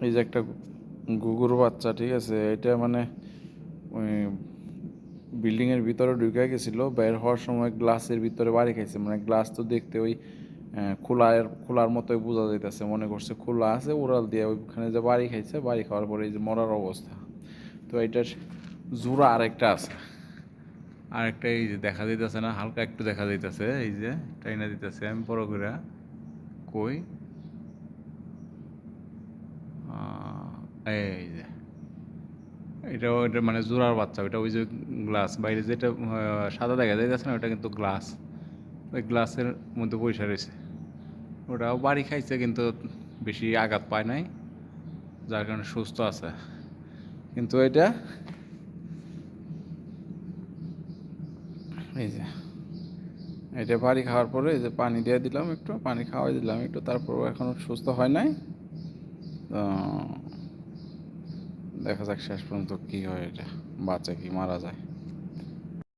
এই যে একটা ঘুঘুর বাচ্চা, ঠিক আছে, এটা মানে ওই বিল্ডিংয়ের ভিতরে ঢুকে গেছিলো, বের হওয়ার সময় গ্লাসের ভিতরে বাড়ি খাইছে। মানে গ্লাস তো দেখতে ওই খোলার মতোই বোঝা যাইতেছে, মনে করছে খোলা আছে, উড়াল দিয়ে ওইখানে যে বাড়ি খাইছে, বাড়ি খাওয়ার পরে এই যে মরার অবস্থা। তো এইটার জোড়া আরেকটা আছে, আরেকটা এই যে দেখা যাইতেছে না, হালকা একটু দেখা যাইতেছে, এই যে টাইনা দিতেছে আমি বড় করে কই, এই যে এটা মানে জোড়ার বাচ্চা, ওইটা ওই যে গ্লাস বাইরে যেটা সাদা দেখা যাইতেছে না, ওটা কিন্তু গ্লাস, ওই গ্লাসের মধ্যে পয়সা রয়েছে। ওটাও বাড়ি খাইছে কিন্তু বেশি আঘাত পায় নাই, যার কারণে সুস্থ আছে। কিন্তু এটা এই যে এটা বাড়ি খাওয়ার পরে এই যে পানি দিয়ে দিলাম, একটু পানি খাওয়াই দিলাম একটু, তারপর এখনও সুস্থ হয় নাই। তো দেখা যাক শেষ পর্যন্ত কী হয়, এটা বাচ্চা কি মারা যায়।